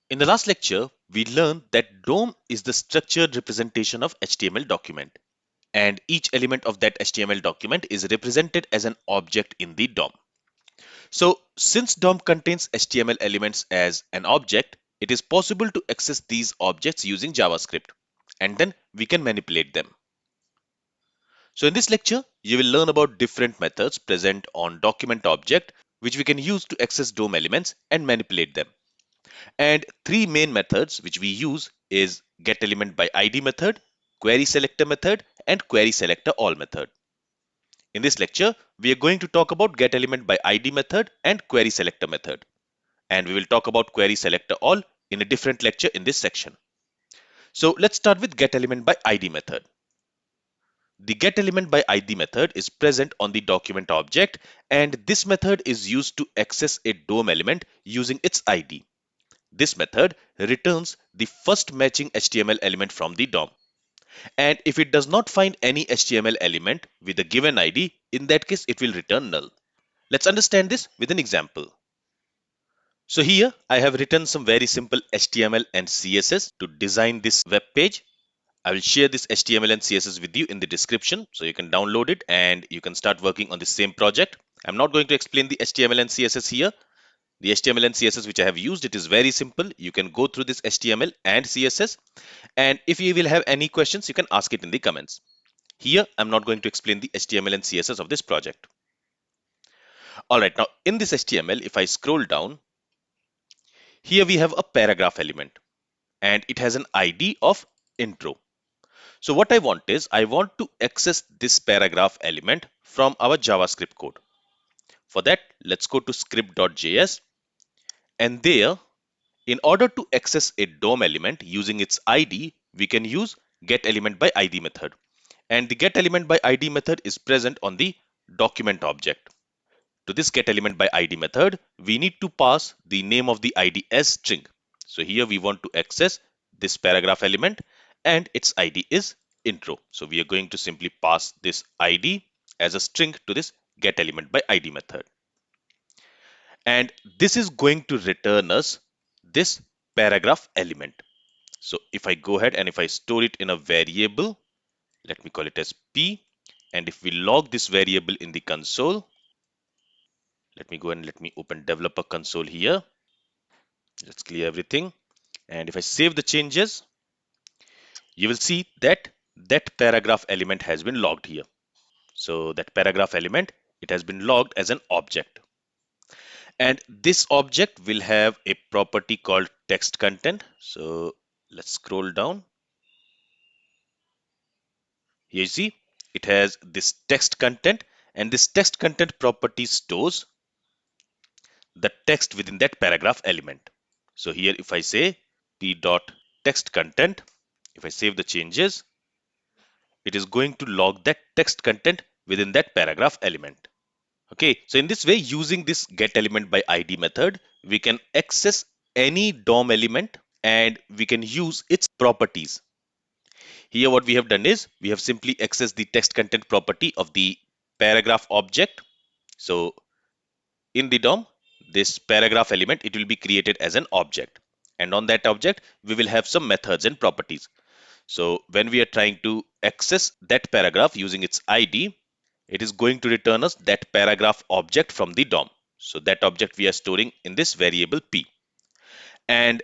In the last lecture, we learned that DOM is the structured representation of HTML document, and each element of that HTML document is represented as an object in the DOM. So, since DOM contains HTML elements as an object, it is possible to access these objects using JavaScript, and then we can manipulate them. So in this lecture, you will learn about different methods present on document object, which we can use to access DOM elements and manipulate them. And three main methods which we use is getElementById method, querySelector method, and querySelectorAll method. In this lecture, we are going to talk about getElementById method and querySelector method. And we will talk about querySelectorAll in a different lecture in this section. So let's start with getElementById method. The getElementById method is present on the document object, and this method is used to access a DOM element using its ID. This method returns the first matching HTML element from the DOM. And if it does not find any HTML element with a given ID, in that case it will return null. Let's understand this with an example. So here I have written some very simple HTML and CSS to design this web page. I will share this HTML and CSS with you in the description so you can download it and you can start working on the same project. I'm not going to explain the HTML and CSS here. The HTML and CSS which I have used, it is very simple. You can go through this HTML and CSS, and if you will have any questions, you can ask it in the comments. Here, I'm not going to explain the HTML and CSS of this project. All right, now in this HTML, if I scroll down, here we have a paragraph element and it has an ID of intro. So what I want is, I want to access this paragraph element from our JavaScript code. For that, let's go to script.js, and there, in order to access a DOM element using its ID, we can use getElementById method. And the getElementById method is present on the document object. To this getElementById method, we need to pass the name of the ID as string. So here we want to access this paragraph element and its ID is intro. So we are going to simply pass this ID as a string to this getElementById method. And this is going to return us this paragraph element. So if I go ahead and if I store it in a variable, let me call it as P. And if we log this variable in the console, let me go and let me open developer console here. Let's clear everything. And if I save the changes, you will see that that paragraph element has been logged here. So that paragraph element, it has been logged as an object. And this object will have a property called text content. So let's scroll down. Here you see it has this text content, and this text content property stores the text within that paragraph element. So here if I say p.text content, if I save the changes, it is going to log that text content within that paragraph element. Okay, so in this way, using this getElementById method, we can access any DOM element and we can use its properties. Here what we have done is we have simply accessed the text content property of the paragraph object. So in the DOM, this paragraph element, it will be created as an object. And on that object, we will have some methods and properties. So when we are trying to access that paragraph using its ID, it is going to return us that paragraph object from the DOM. So that object we are storing in this variable P. And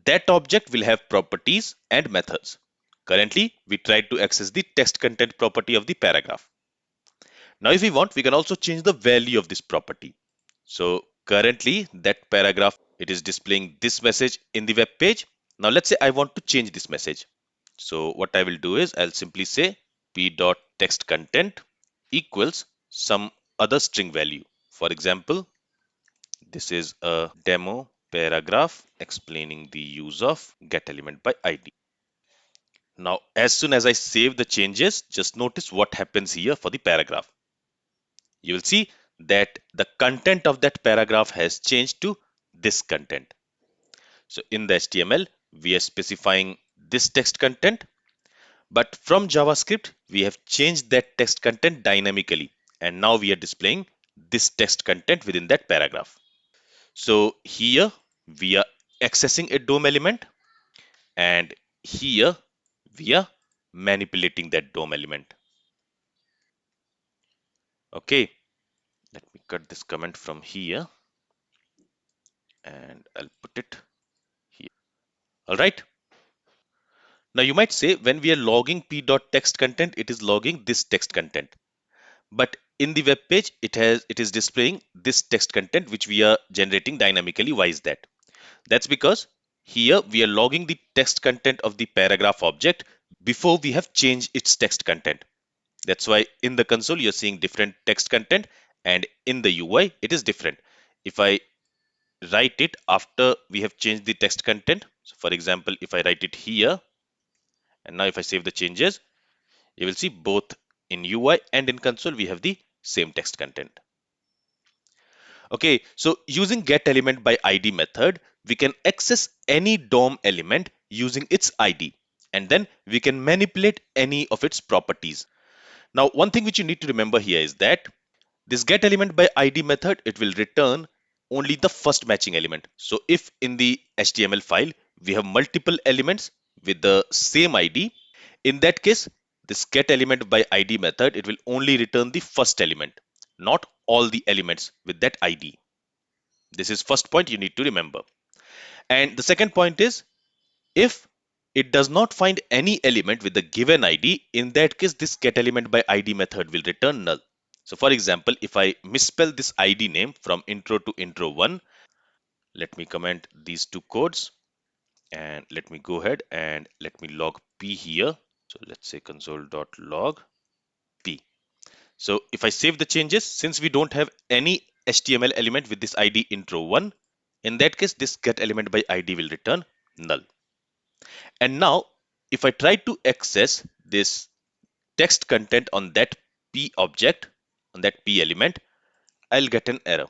that object will have properties and methods. Currently, we tried to access the text content property of the paragraph. Now, if we want, we can also change the value of this property. So currently that paragraph, it is displaying this message in the web page. Now let's say I want to change this message. So what I will do is I'll simply say p.textContent equals some other string value. For example, this is a demo paragraph explaining the use of getElementById. Now, as soon as I save the changes, just notice what happens here for the paragraph. You will see that the content of that paragraph has changed to this content. So in the HTML, we are specifying this text content, but from JavaScript, we have changed that text content dynamically. And now we are displaying this text content within that paragraph. So here we are accessing a DOM element, and here we are manipulating that DOM element. Okay, let me cut this comment from here and I'll put it here. All right. Now you might say when we are logging p.text content, it is logging this text content. But in the web page, it is displaying this text content which we are generating dynamically. Why is that? That's because here we are logging the text content of the paragraph object before we have changed its text content. That's why in the console you're seeing different text content, and in the UI it is different. If I write it after we have changed the text content, so for example, if I write it here, and now if I save the changes, you will see both in UI and in console we have the same text content. Okay, so using getElementById by ID method, we can access any DOM element using its ID, and then we can manipulate any of its properties. Now, one thing which you need to remember here is that this getElementById by ID method, it will return only the first matching element. So if in the HTML file we have multiple elements with the same ID, in that case, this getElementById by ID method, it will only return the first element, not all the elements with that ID. This is first point you need to remember. And the second point is, if it does not find any element with the given ID, in that case, this getElementById by ID method will return null. So for example, if I misspell this ID name from intro to intro 1, let me comment these two codes and let me go ahead and let me log p here. So let's say console.log p. So if I save the changes, since we don't have any HTML element with this ID intro 1, in that case, this getElementById by ID will return null. And now, if I try to access this text content on that p object, on that p element, I'll get an error.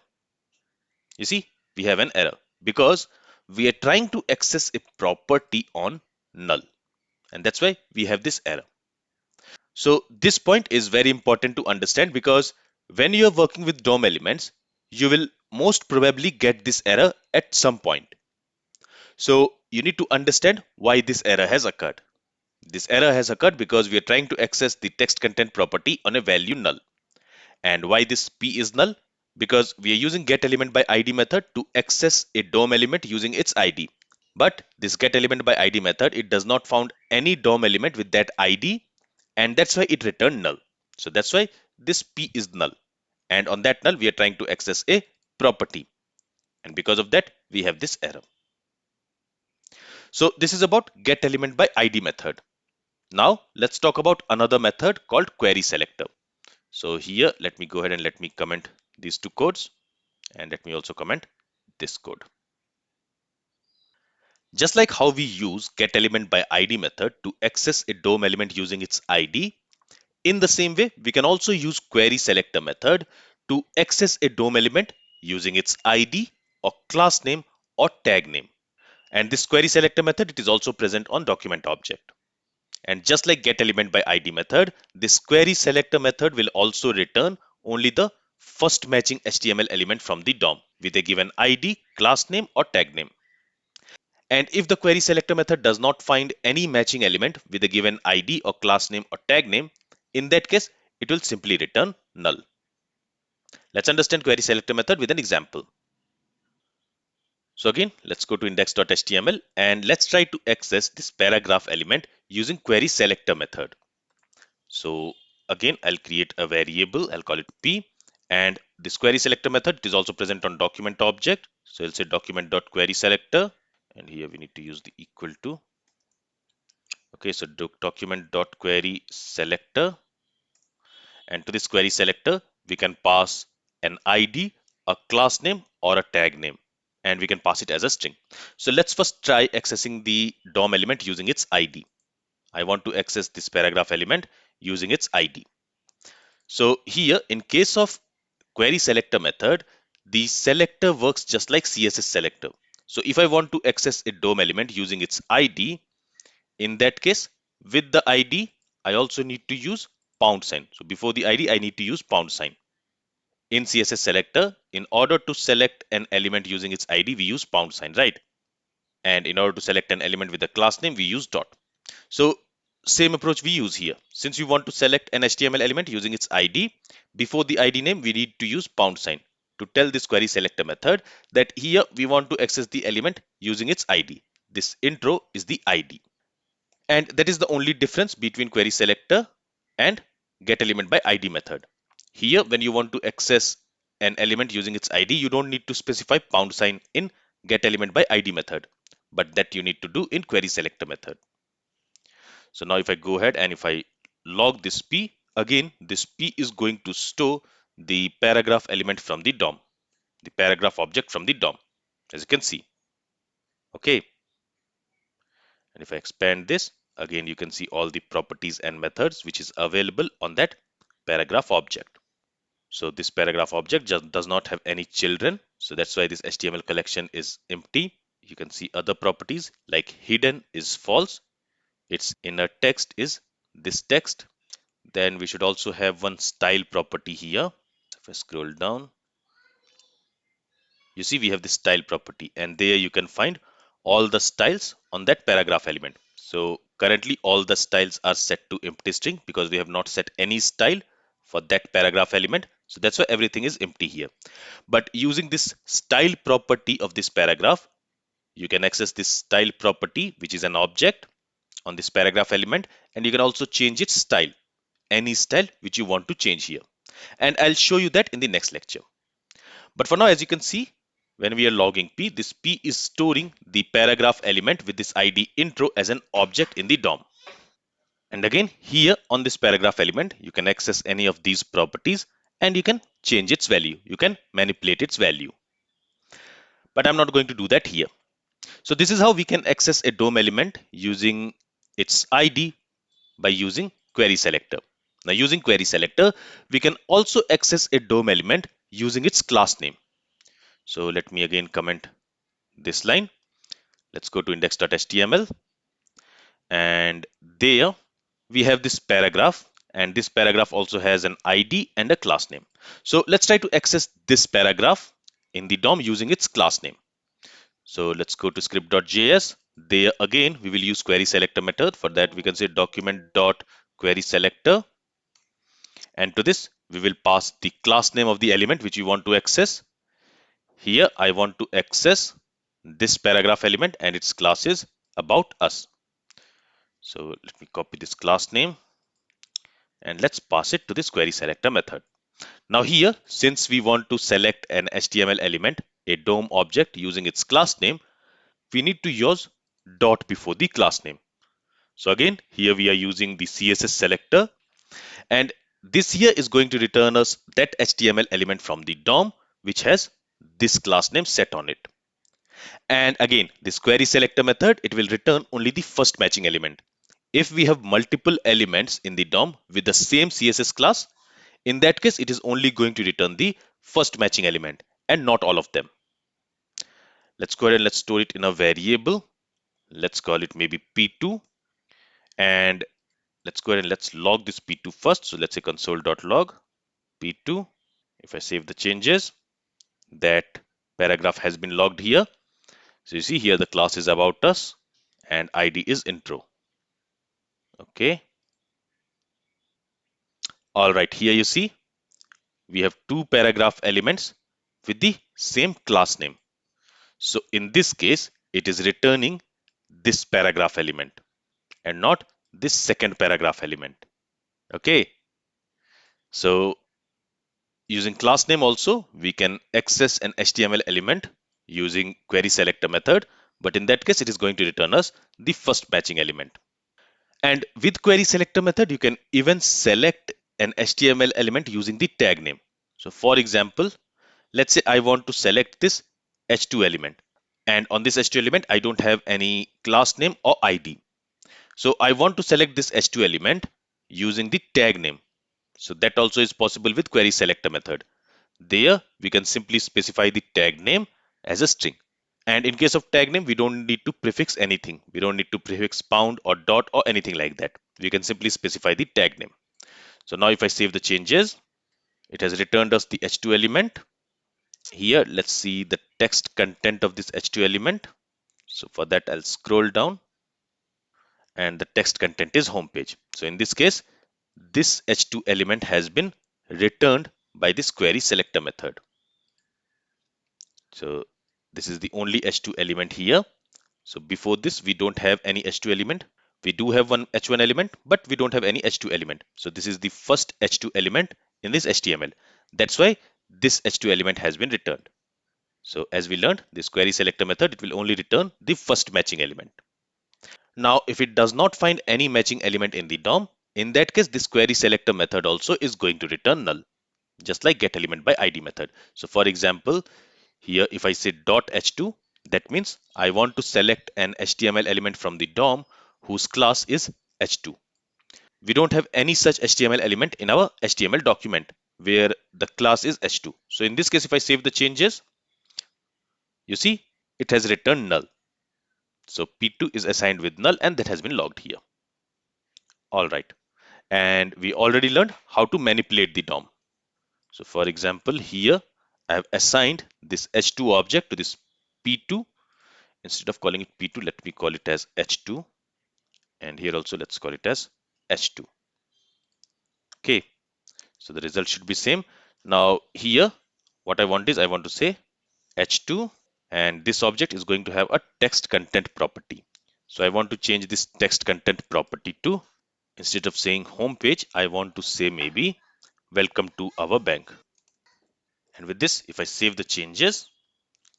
You see, we have an error because we are trying to access a property on null. And that's why we have this error. So this point is very important to understand because when you are working with DOM elements, you will most probably get this error at some point. So you need to understand why this error has occurred. This error has occurred because we are trying to access the text content property on a value null. And why this p is null? Because we are using getElementById method to access a DOM element using its ID. But this getElementById method, it does not found any DOM element with that ID, and that's why it returned null. So that's why this p is null. And on that null, we are trying to access a property. And because of that, we have this error. So this is about getElementById method. Now let's talk about another method called querySelector. So here, let me go ahead and let me comment these two codes, and let me also comment this code. Just like how we use getElementById method to access a DOM element using its ID, in the same way, we can also use querySelector method to access a DOM element using its ID or class name or tag name. And this querySelector method, it is also present on document object. And just like getElementById method, this querySelector method will also return only the first matching HTML element from the DOM with a given ID, class name or tag name. And if the querySelector method does not find any matching element with a given ID or class name or tag name, in that case, it will simply return null. Let's understand querySelector method with an example. So again, let's go to index.html and let's try to access this paragraph element using querySelector method. So again, I'll create a variable, I'll call it p, and this querySelector method is also present on document object. So I'll say document.querySelector, and here we need to use the equal to. Okay, so document.querySelector, and to this query selector, we can pass an ID, a class name, or a tag name, and we can pass it as a string. So let's first try accessing the DOM element using its ID. I want to access this paragraph element using its ID. So here, in case of query selector method, the selector works just like CSS selector. So if I want to access a DOM element using its ID, in that case, with the ID, I also need to use pound sign. So before the ID, I need to use pound sign. In CSS selector, in order to select an element using its ID, we use pound sign, right? And in order to select an element with a class name, we use dot. So same approach we use here. Since we want to select an HTML element using its ID, before the ID name, we need to use pound sign to tell this query selector method that here we want to access the element using its ID. This intro is the ID. And that is the only difference between query selector and get element by ID method. Here, when you want to access an element using its ID, you don't need to specify pound sign in get element by ID method, but that you need to do in query selector method. So now if I go ahead and if I log this P, again, this P is going to store the paragraph element from the DOM, the paragraph object from the DOM, as you can see. Okay. And if I expand this, again, you can see all the properties and methods which is available on that paragraph object. So this paragraph object just does not have any children. So that's why this HTML collection is empty. You can see other properties like hidden is false. Its inner text is this text. Then we should also have one style property here. If I scroll down, you see we have this style property, and there you can find all the styles on that paragraph element. So currently all the styles are set to empty string because we have not set any style for that paragraph element. So that's why everything is empty here. But using this style property of this paragraph, you can access this style property, which is an object on this paragraph element, and you can also change its style, any style which you want to change here. And I'll show you that in the next lecture. But for now, as you can see, when we are logging P, this P is storing the paragraph element with this ID intro as an object in the DOM. And again, here on this paragraph element, you can access any of these properties and you can change its value. You can manipulate its value. But I'm not going to do that here. So this is how we can access a DOM element using its ID by using query selector. Now using query selector, we can also access a DOM element using its class name. So let me again comment this line. Let's go to index.html, and there we have this paragraph, and this paragraph also has an ID and a class name. So let's try to access this paragraph in the DOM using its class name. So let's go to script.js. There again we will use query selector method. For that we can say document.querySelector, and to this we will pass the class name of the element which we want to access. Here I want to access this paragraph element and its class is about us. So let me copy this class name and let's pass it to this query selector method. Now here, since we want to select an HTML element, a DOM object using its class name, we need to use dot before the class name. So again, here we are using the CSS selector, and this here is going to return us that HTML element from the DOM which has this class name set on it. And again, this query selector method, it will return only the first matching element. If we have multiple elements in the DOM with the same CSS class, in that case, it is only going to return the first matching element and not all of them. Let's go ahead and let's store it in a variable. Let's call it maybe P2. And let's go ahead and let's log this P2 first. So let's say console.log P2. If I save the changes, that paragraph has been logged here. So you see here the class is about us and ID is intro. Okay. All right, here you see we have two paragraph elements with the same class name. So in this case, it is returning this paragraph element and not this second paragraph element. Okay. So using class name also, we can access an HTML element using query selector method. But in that case, it is going to return us the first matching element. And with query selector method, you can even select an HTML element using the tag name. So for example, let's say I want to select this H2 element. And on this H2 element, I don't have any class name or ID. So I want to select this H2 element using the tag name. So that also is possible with query selector method. There we can simply specify the tag name as a string. And in case of tag name, we don't need to prefix anything. We don't need to prefix pound or dot or anything like that. We can simply specify the tag name. So now if I save the changes, it has returned us the H2 element. Here, let's see the text content of this H2 element. So for that, I'll scroll down and the text content is home page. So in this case, this h2 element has been returned by this query selector method. So this is the only h2 element here. So before this, we don't have any h2 element. We do have one h1 element, but we don't have any h2 element. So this is the first h2 element in this HTML. That's why this h2 element has been returned. So as we learned, this query selector method, it will only return the first matching element. Now, if it does not find any matching element in the DOM, in that case, this query selector method also is going to return null, just like getElementById method. So for example, here if I say .h2, that means I want to select an HTML element from the DOM whose class is h2. We don't have any such HTML element in our HTML document where the class is h2. So in this case, if I save the changes, you see it has returned null. So p2 is assigned with null and that has been logged here. All right. And we already learned how to manipulate the DOM. So for example, here I have assigned this h2 object to this p2. Instead of calling it p2, let me call it as h2. And here also let's call it as h2. Okay, so the result should be same. Now here, what I want is I want to say h2, and this object is going to have a text content property. So I want to change this text content property to, instead of saying home page, I want to say maybe welcome to our bank. And with this, if I save the changes,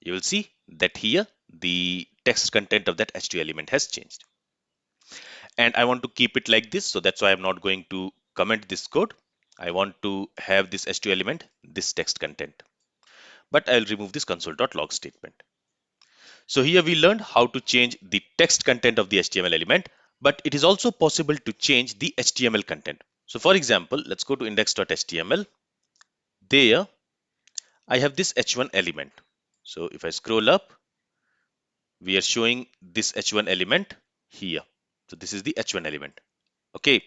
you will see that here the text content of that h2 element has changed. And I want to keep it like this, so that's why I'm not going to comment this code. I want to have this h2 element, this text content. But I'll remove this console.log statement. So here we learned how to change the text content of the HTML element, but it is also possible to change the HTML content. So for example, let's go to index.html. There, I have this h1 element. So if I scroll up, we are showing this h1 element here. So this is the h1 element. Okay.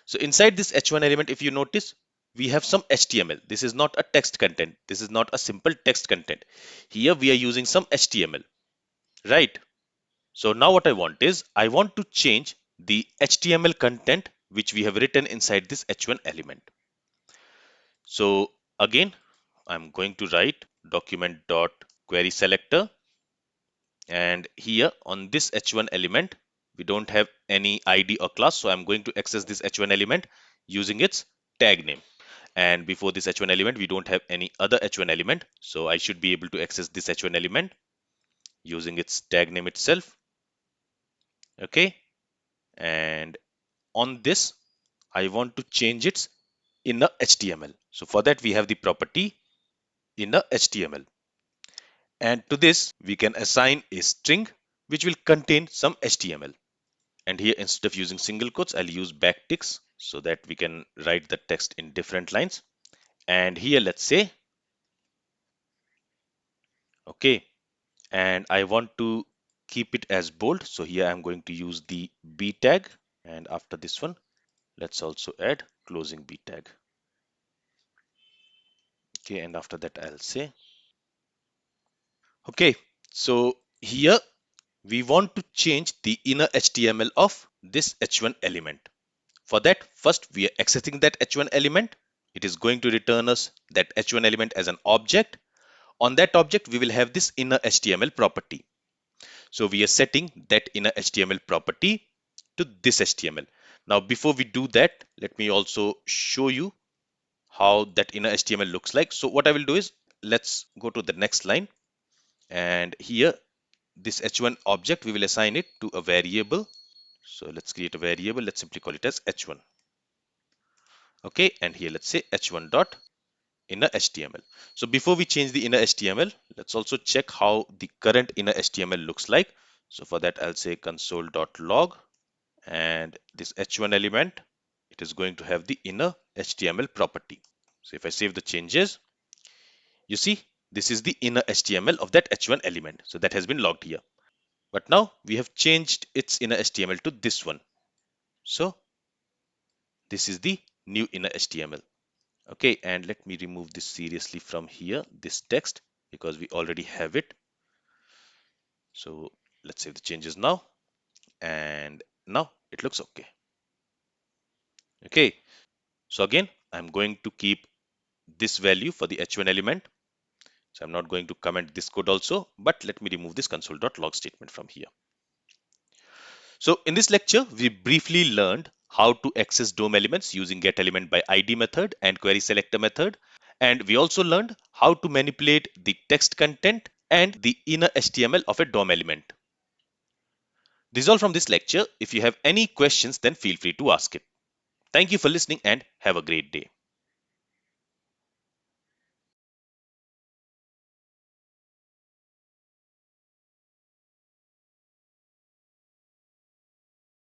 So inside this h1 element, if you notice, we have some HTML. This is not a text content. This is not a simple text content. Here we are using some HTML, right? So now what I want is I want to change the HTML content which we have written inside this h1 element. So again, I'm going to write document.querySelector, and here on this h1 element, we don't have any ID or class. So I'm going to access this h1 element using its tag name. And before this h1 element, we don't have any other h1 element. So I should be able to access this h1 element using its tag name itself. Okay. And on this, I want to change its inner HTML. So for that, we have the property inner HTML. And to this, we can assign a string which will contain some HTML. And here, instead of using single quotes, I'll use backticks so that we can write the text in different lines. And here, let's say, okay, and I want to keep it as bold. So here I'm going to use the B tag. And after this one, let's also add closing B tag. Okay, and after that, I'll say, okay, so here we want to change the inner HTML of this h1 element. For that, first we are accessing that h1 element. It is going to return us that h1 element as an object. On that object, we will have this inner HTML property. So we are setting that inner HTML property to this HTML. Now, before we do that, let me also show you how that inner HTML looks like. So what I will do is, let's go to the next line. And here, this h1 object, we will assign it to a variable. So let's create a variable. Let's simply call it as h1. Okay, and here let's say h1 dot inner HTML. So before we change the inner HTML, let's also check how the current inner HTML looks like. So for that, I'll say console.log, and this h1 element, it is going to have the inner HTML property. So if I save the changes, you see this is the inner HTML of that h1 element. So that has been logged here. But now we have changed its inner HTML to this one. So this is the new inner HTML. Okay, and let me remove this seriously from here, this text, because we already have it. So Let's save the changes now. And now it looks okay. Okay. So again, I'm going to keep this value for the h1 element. So I'm not going to comment this code also, but let me remove this console.log statement from here. So in this lecture, we briefly learned how to access DOM elements using getElementById method and querySelector method. And we also learned how to manipulate the text content and the inner HTML of a DOM element. This is all from this lecture. If you have any questions, then feel free to ask it. Thank you for listening and have a great day.